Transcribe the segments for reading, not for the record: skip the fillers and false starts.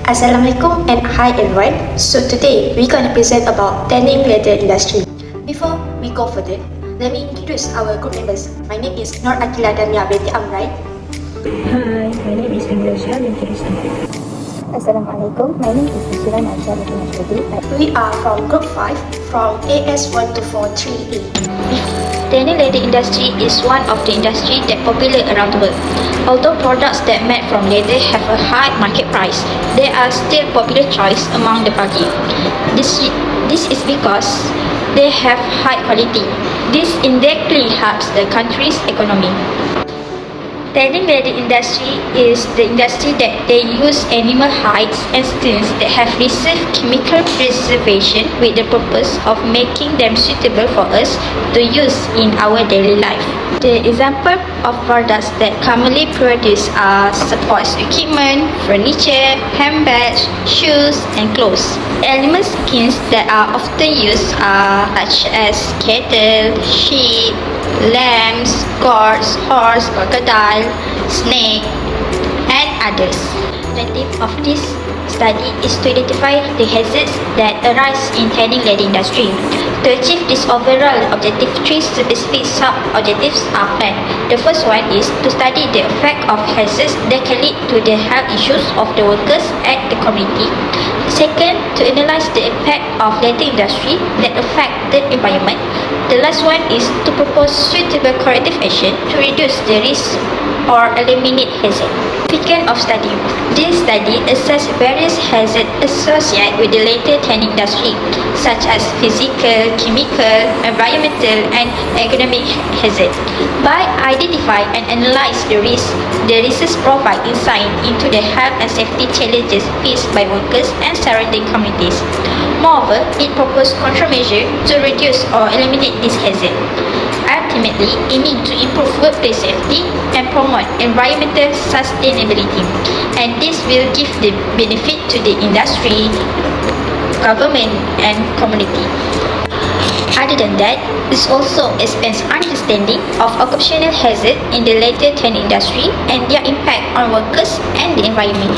Assalamualaikum and hi everyone. So today we're gonna present about tanning leather industry. Before we go further, let me introduce our group members. My name is Nur Akila Damia binti Amrai. Hi, my name is Indonesia binti Rizky. Assalamualaikum, my name is Nishira Najwa binti Mashrudi. We are from group 5 from IHS245-LEATHER. Tanning leather industry is one of the industry that popular around the world. Although products that made from leather have a high market price, they are still popular choice among the public. This is because they have high quality. This indirectly helps the country's economy. Tanning leather industry is the industry that they use animal hides and skins that have received chemical preservation with the purpose of making them suitable for us to use in our daily life. The example of products that commonly produced are sports equipment, furniture, handbags, shoes, and clothes. Animal skins that are often used are such as cattle, sheep, lambs, goats, horse, crocodile, snake, and others. The objective of this study is to identify the hazards that arise in tanning leather industry. To achieve this overall objective, 3 specific sub-objectives are planned. The first one is to study the effect of hazards that can lead to the health issues of the workers and the community. Second, to analyze the impact of leather industry that affect the environment. The last one is to propose suitable corrective action to reduce the risk or eliminate hazard. Significance of study. This study assesses various hazards associated with the leather tanning industry, such as physical, chemical, environmental, and economic hazards. By identifying and analyzing the risks provide insight into the health and safety challenges faced by workers and surrounding communities. Moreover, it proposes countermeasures to reduce or eliminate this hazard, ultimately aiming to improve workplace safety and promote environmental sustainability. And this will give the benefit to the industry, government, and community. Other than that, this also expands understanding of occupational hazards in the leather tanning industry and their impact on workers and the environment.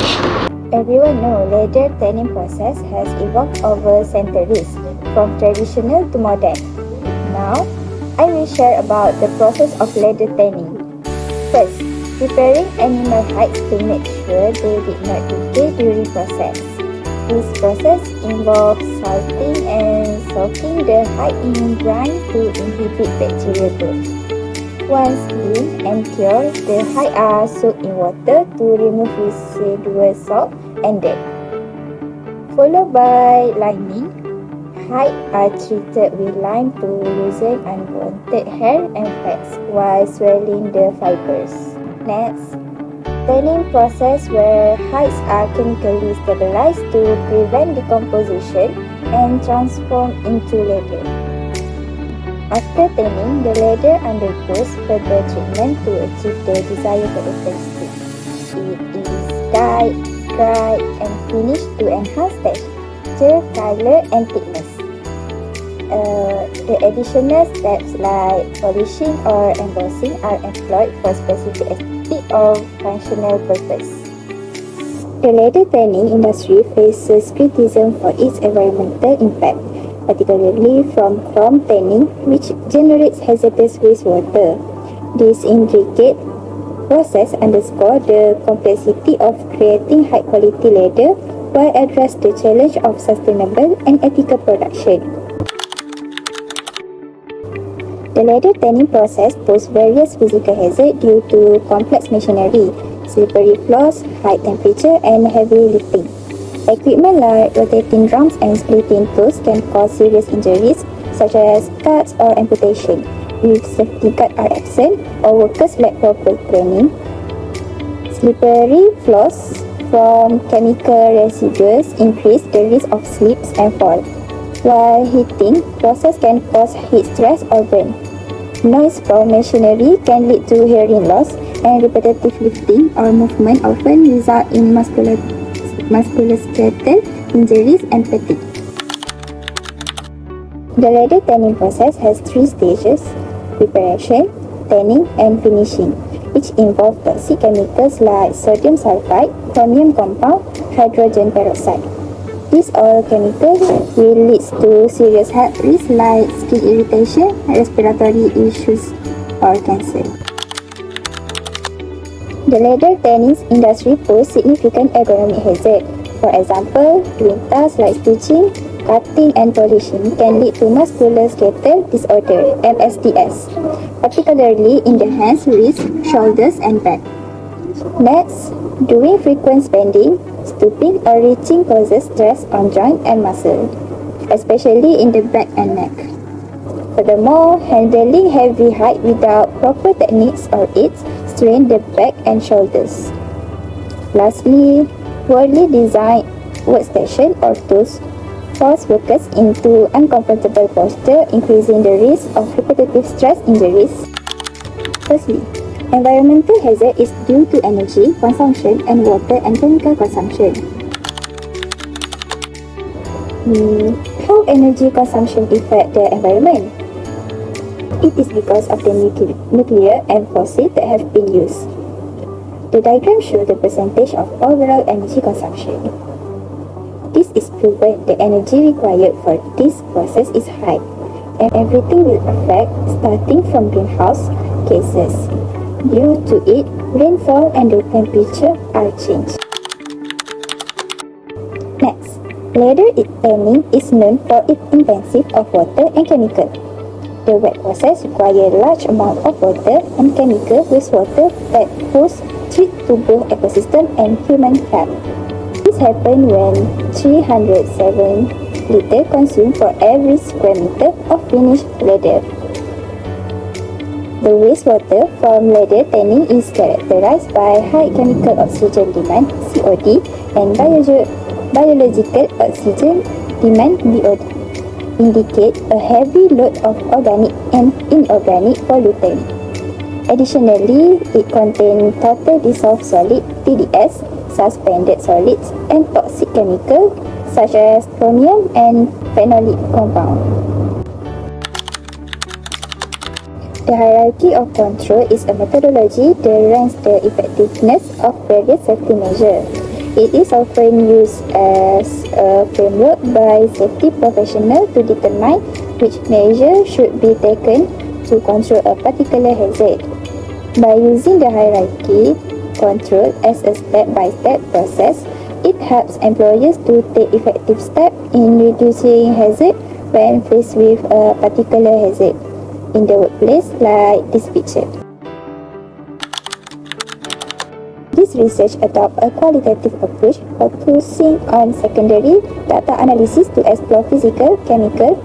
Everyone knows leather tanning process has evolved over centuries, from traditional to modern. Now, I will share about the process of leather tanning. First, preparing animal hides to make sure they did not decay during process. This process involves salting and soaking the hide in brine to inhibit bacterial growth. Once cleaned and cured, the hide are soaked in water to remove residual salt and dirt. Followed by lining. Hide are treated with lime to loosen unwanted hair and fats while swelling the fibers. Next, tanning process where hides are chemically stabilized to prevent decomposition and transform into leather. After tanning, the leather undergoes further treatment to achieve the desired characteristics. It is dyed, dried, and finished to enhance texture, color, and thickness. The additional steps like polishing or embossing are employed for specific aesthetic or functional purpose. The leather tanning industry faces criticism for its environmental impact, particularly from chrome tanning, which generates hazardous wastewater. This intricate process underscores the complexity of creating high-quality leather while address the challenge of sustainable and ethical production. The leather tanning process poses various physical hazards due to complex machinery, slippery floors, high temperature, and heavy lifting. Equipment like rotating drums and splitting tools can cause serious injuries such as cuts or amputation. If safety guards are absent or workers lack proper training, slippery floors from chemical residues increase the risk of slips and fall. While heating process can cause heat stress or burn. Noise from machinery can lead to hearing loss, and repetitive lifting or movement often result in musculoskeletal injuries and fatigue. The leather tanning process has 3 stages: preparation, tanning, and finishing. which involve toxic chemicals like sodium sulfide, chromium compound, hydrogen peroxide. These all chemicals will lead to serious health risks like skin irritation, respiratory issues, or cancer. The leather tanning industry poses significant ergonomic hazard. For example, doing tasks like stitching, cutting, and polishing can lead to musculoskeletal disorder (MSDS), particularly in the hands, wrists, shoulders, and back. Next, doing frequent bending, stooping, or reaching causes stress on joint and muscle, especially in the back and neck. Furthermore, handling heavy height without proper techniques or aids strain the back and shoulders. Lastly, poorly designed workstation or tools force workers into uncomfortable posture, increasing the risk of repetitive stress injuries. Firstly, environmental hazard is due to energy consumption and water and chemical consumption. How energy consumption affect the environment? It is because of the nuclear and fossil that have been used. The diagram shows the percentage of overall energy consumption. This is proven the energy required for this process is high, and everything will affect starting from greenhouse gases. Due to it, rainfall and the temperature are changed. Next, leather tanning is known for its intensive of water and chemical. The wet process requires a large amount of water and chemical wastewater that pose threat to both ecosystem and human health. This happens when 307 liters consumed for every square meter of finished leather. The wastewater from leather tanning is characterized by high chemical oxygen demand (COD) and biological oxygen demand (BOD), indicate a heavy load of organic and inorganic pollutant. Additionally, it contains total dissolved solid (TDS), suspended solids, and toxic chemicals such as chromium and phenolic compound. The hierarchy of control is a methodology that ranks the effectiveness of various safety measures. It is often used as a framework by safety professionals to determine which measures should be taken to control a particular hazard. By using the hierarchy control as a step-by-step process, it helps employers to take effective steps in reducing hazard when faced with a particular hazard in the workplace, like this picture. This research adopts a qualitative approach focusing on secondary data analysis to explore physical, chemical,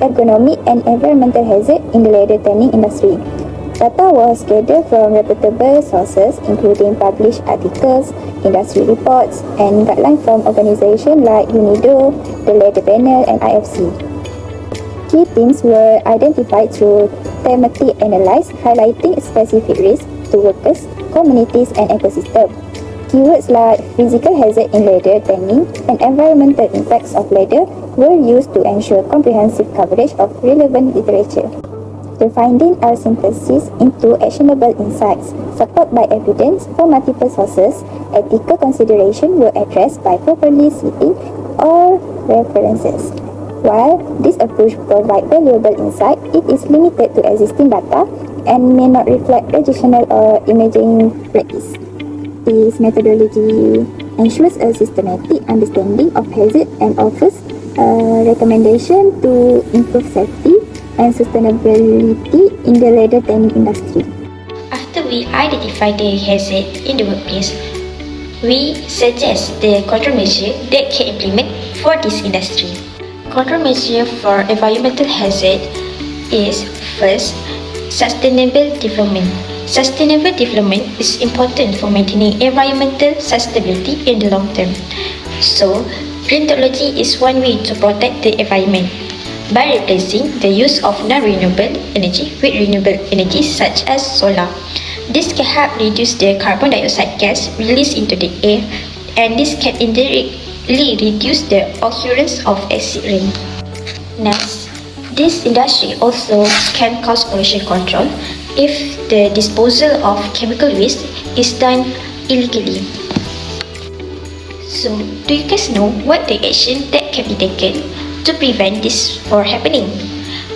ergonomic, and environmental hazards in the leather tanning industry. Data was gathered from reputable sources, including published articles, industry reports, and guidelines from organizations like UNIDO, the Leather Panel, and IFC. Key themes were identified through thematic analysis, highlighting specific risks to workers, communities, and ecosystems. Keywords like physical hazard in leather tanning and environmental impacts of leather were used to ensure comprehensive coverage of relevant literature. The findings are synthesized into actionable insights, supported by evidence from multiple sources. Ethical considerations were addressed by properly citing all references. While this approach provides valuable insight, it is limited to existing data and may not reflect traditional or emerging practice. This methodology ensures a systematic understanding of hazard and offers a recommendation to improve safety and sustainability in the leather tanning industry. After we identify the hazard in the workplace, we suggest the control measure that can implement for this industry. Control measure for environmental hazard is first, sustainable development. Sustainable development is important for maintaining environmental sustainability in the long term. So, green technology is one way to protect the environment by replacing the use of non-renewable energy with renewable energy such as solar. This can help reduce the carbon dioxide gas released into the air, and this can indirectly reduce the occurrence of acid rain. Next, this industry also can cause pollution control if the disposal of chemical waste is done illegally. So, do you guys know what the action that can be taken to prevent this from happening?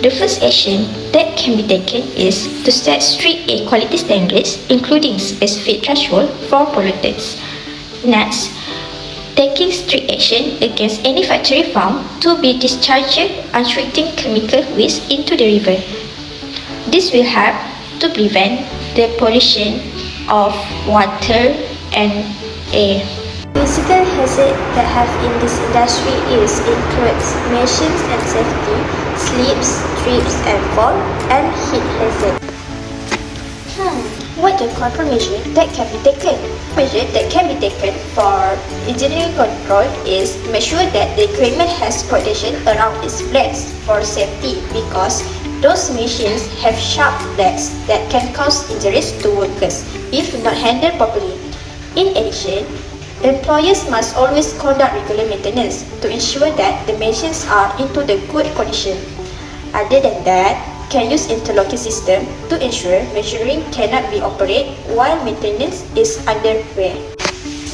The first action that can be taken is to set strict air quality standards, including specific threshold for pollutants. Next, taking strict action against any factory found to be discharging untreated chemical waste into the river. This will help to prevent the pollution of water and air. Physical hazards that have in this industry includes emissions and safety, slips, trips and fall, and heat hazard. What the countermeasure that can be taken? Measure that can be taken for engineering control is make sure that the equipment has protection around its blades for safety, because those machines have sharp blades that can cause injuries to workers if not handled properly. In addition, employers must always conduct regular maintenance to ensure that the machines are into the good condition. Other than that, can use interlocking system to ensure machinery cannot be operated while maintenance is underway.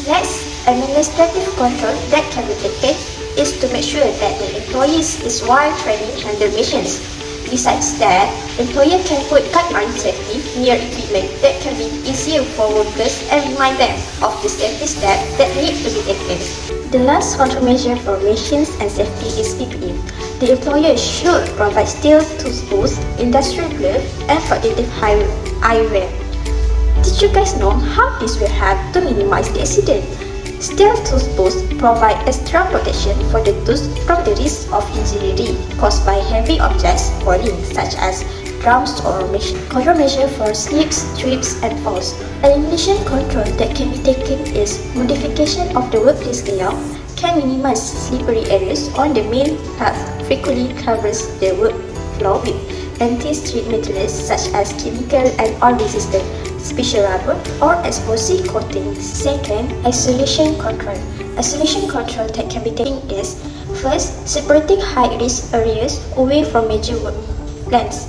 Next, administrative control that can be taken is to make sure that the employees is well trained to handle machines. Besides that, employer can put guideline safety near equipment that can be easier for workers and remind them of the safety steps that need to be taken. The last countermeasure for machines and safety is PPE. The employer should provide steel tooth boots, industrial gloves, and protective eyewear. Did you guys know how this will help to minimize the accident? Steel tooth boots provide extra protection for the tooth from the risk of injury caused by heavy objects falling, such as drums or machine. Countermeasure for slips, trips, and falls. Elimination control that can be taken is modification of the workplace layout can minimize slippery areas on the main path. Frequently covers the work floor with anti-slip materials such as chemical and oil-resistant, special rubber, or explosive coatings. Second, isolation control. Isolation control that can be taken is first, separating high-risk areas away from major work plants.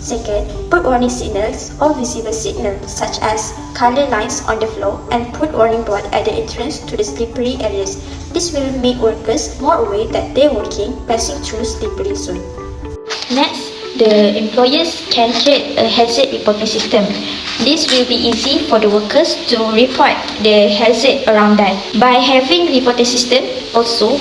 Second, put warning signals or visible signals such as color lines on the floor and put warning board at the entrance to the slippery areas. This will make workers more aware that they are passing through slippery zone. Next, the employers can create a hazard reporting system. This will be easy for the workers to report the hazard around them. By having reporting system, also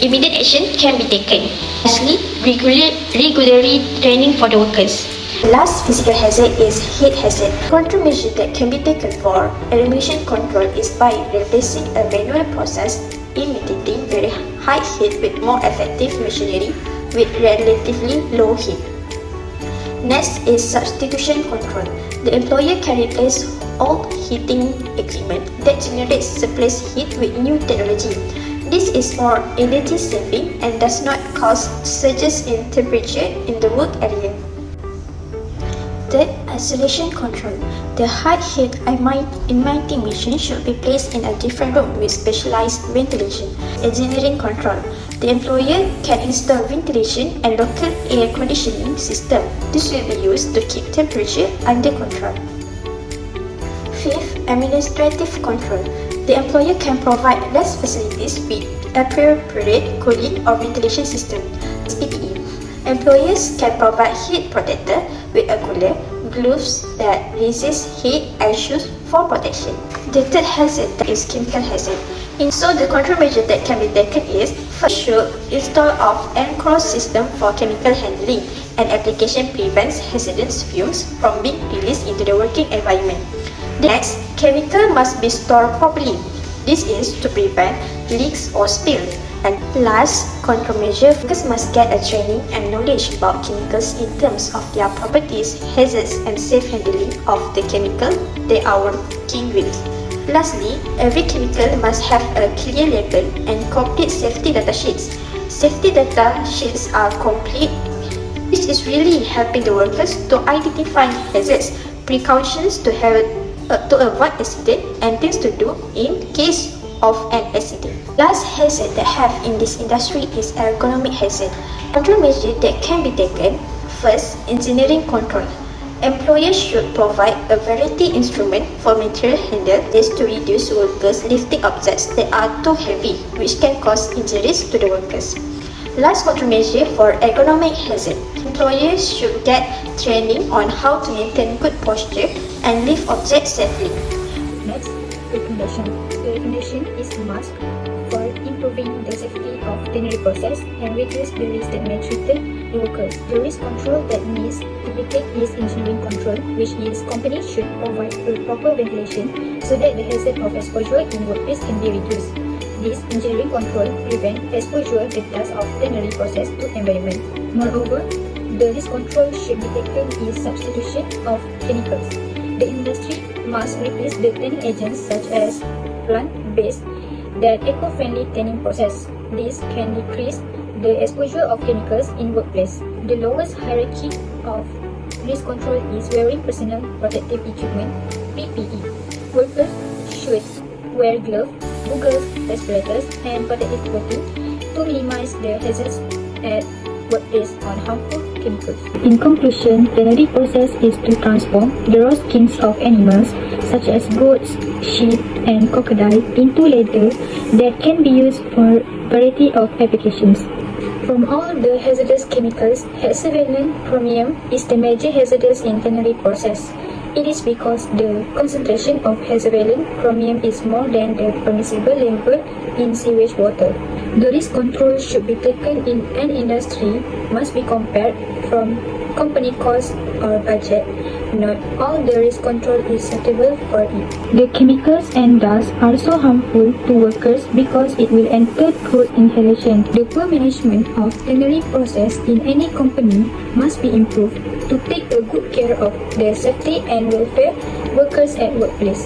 immediate action can be taken. Lastly, regularly training for the workers. Last physical hazard is heat hazard. Countermeasure that can be taken for elimination control is by replacing a manual process imitating very high heat with more effective machinery with relatively low heat. Next is substitution control. The employer can replace old heating equipment that generates surplus heat with new technology. This is more energy saving and does not cause surges in temperature in the work area. Third, isolation control. The high heat emitting machine should be placed in a different room with specialized ventilation. Engineering control. The employer can install ventilation and local air conditioning system. This will be used to keep temperature under control. Fifth, administrative control. The employer can provide less facilities with appropriate cooling or ventilation system. PPE. Employers can provide heat protector with a cooler, gloves that resist heat, and shoes for protection. The third hazard is chemical hazard. So the countermeasure that can be taken is first, should install off-and-cross system for chemical handling. An application prevents hazardous fumes from being released into the working environment. Next, chemical must be stored properly. This is to prevent leaks or spill. And last, countermeasure, workers must get a training and knowledge about chemicals in terms of their properties, hazards, and safe handling of the chemical they are working with. Lastly, every chemical must have a clear label and complete safety data sheets. Safety data sheets are complete. This is really helping the workers to identify hazards, precautions to avoid accident, and things to do in case of an accident. Last hazard that have in this industry is ergonomic hazard. Countermeasure that can be taken. First, engineering control. Employers should provide a variety instrument for material handle this to reduce workers lifting objects that are too heavy, which can cause injuries to the workers. Last countermeasure for ergonomic hazard. Employers should get training on how to maintain good posture and lift objects safely. Next, recommendation. The recommendation is a must for improving the safety of tannery process and reduce the risk that may threaten the workers. The risk control that needs to be taken is engineering control, which is companies should provide a proper ventilation so that the hazard of exposure in workplace can be reduced. This engineering control prevents exposure the dust of tannery process to environment. Moreover, the risk control should be taken in substitution of chemicals. The industry must replace the tanning agents such as plant-based that eco-friendly tanning process. This can decrease the exposure of chemicals in workplace. The lowest hierarchy of risk control is wearing personal protective equipment (PPE). Workers should wear gloves, goggles, respirators, and protective clothing to minimize the hazards at workplace on harmful chemicals. In conclusion, the tannery process is to transform the raw skins of animals such as goats, sheep, and crocodile into leather that can be used for a variety of applications. From all the hazardous chemicals, hexavalent chromium is the major hazardous in tannery process. It is because the concentration of hexavalent chromium is more than the permissible level in sewage water. The risk control should be taken in an industry must be compared from company cost or budget. Not all the risk control is suitable for it. The chemicals and dust are so harmful to workers because it will enter through inhalation. The poor management of tannery process in any company must be improved to take a good care of the safety and welfare workers at workplace.